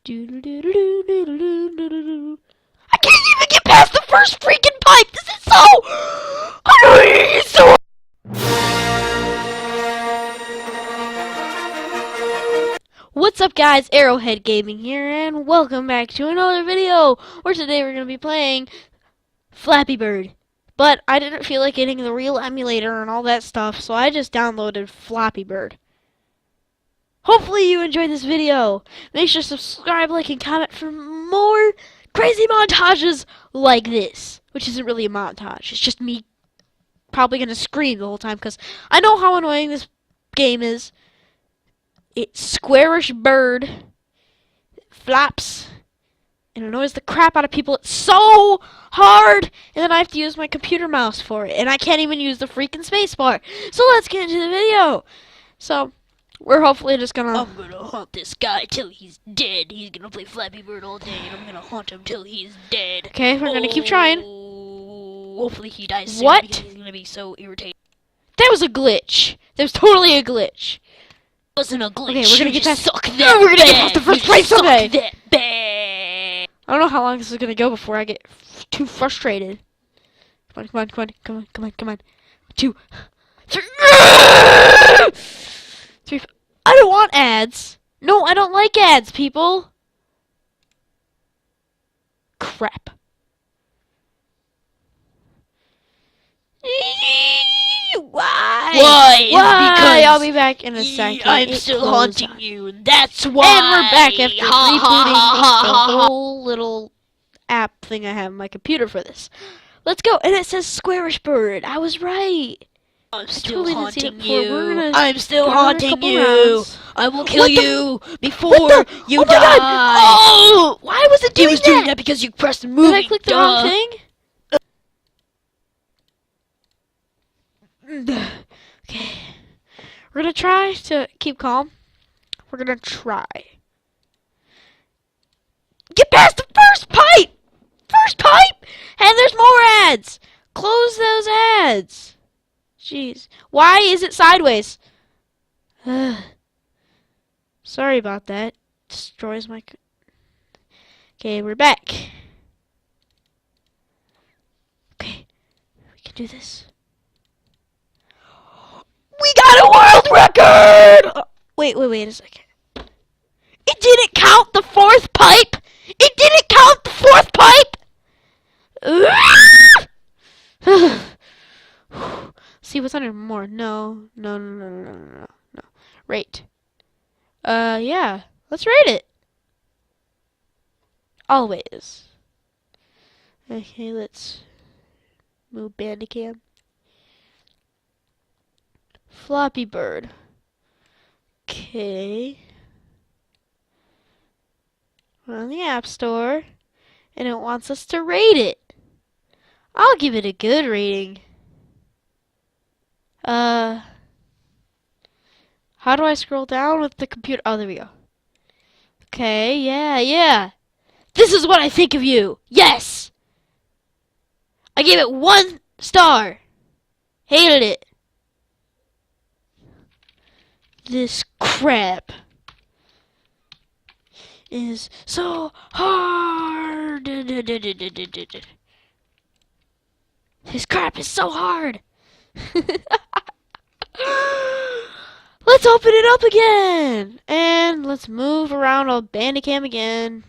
I can't even get past the first freaking pipe. This is so annoying. So. What's up, guys? Arrowhead Gaming here, and welcome back to another video. Where today we're gonna be playing Flappy Bird. But I didn't feel like getting the real emulator and all that stuff, so I just downloaded Flappy Bird. Hopefully you enjoyed this video. Make sure to subscribe, like, and comment for more crazy montages like this. Which isn't really a montage. It's just me probably going to scream the whole time because I know how annoying this game is. It's squarish bird. It flaps. And annoys the crap out of people. It's so hard. And then I have to use my computer mouse for it. And I can't even use the freaking spacebar. So let's get into the video. So we're hopefully just gonna... I'm gonna haunt this guy till he's dead. He's gonna play Flappy Bird all day, and I'm gonna haunt him till he's dead. Okay, we're gonna keep trying. Hopefully he dies soon. What? Because he's gonna be so irritated. That was a glitch. That was totally a glitch. It wasn't a glitch. Okay, we're gonna get past... Suck that we're gonna get bag. past the first You pipe someday. Suck that bag. I don't know how long this is gonna go before I get too frustrated. Come on. 2, 3, 3. I don't want ads. No, I don't like ads, people. Crap. Why? Why? Because I'll be back in a second. I'm still haunting you, and that's why. And we're back after Ha, ha, rebooting ha, ha, the ha. whole little app thing I have on my computer for this. Let's go. And it says squarish bird. I was right. I'm still totally didn't see it haunting before. We're you. gonna I'm still go another haunting couple you. rounds. I will kill What the- you before What the? you Oh my die. God. Oh! Why was it doing It was that? doing that because you pressed the movie. Did I click the wrong thing? Okay. We're gonna try to keep calm. We're gonna try. Get past the first pipe! First pipe! And there's more ads! Close those ads! Jeez. Why is it sideways? Sorry about that. Destroys my... Okay, we're back. Okay. We can do this. We got a world record! Wait a second. It didn't count the fourth pipe! It didn't count the fourth pipe! See what's under more. No. Rate. Yeah. Let's rate it. Always. Okay, let's move Bandicam. Floppy Bird. Okay. We're on the App Store, and it wants us to rate it. I'll give it a good rating. How do I scroll down with the computer? Oh, there we go. Okay, yeah. This is what I think of you. Yes! I gave it 1 star. Hated it. This crap is so hard. This crap is so hard. Let's open it up again. And let's move around on Bandicam again.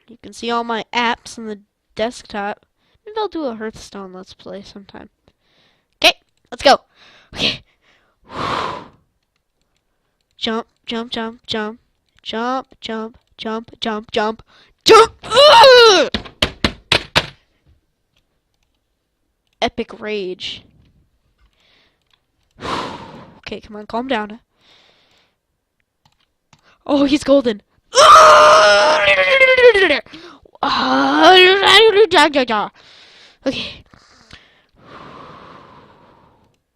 You can see all my apps on the desktop. Maybe I'll do a Hearthstone Let's Play sometime. Okay, let's go. Okay. Jump. Epic rage. Okay, come on, calm down. Oh, he's golden. Okay.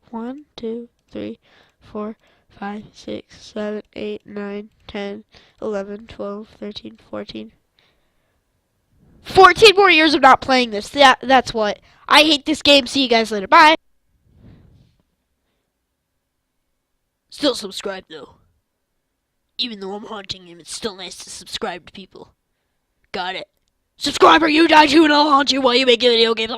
1, 2, 3, 4, 5, 6, 7, 8, 9, 10, 11, 12, 13, 14. 14 more years of not playing this. That's what. I hate this game. See you guys later. Bye. Still subscribe though. Even though I'm haunting him, it's still nice to subscribe to people. Got it. Subscribe or you die too, and I'll haunt you while you make a video game.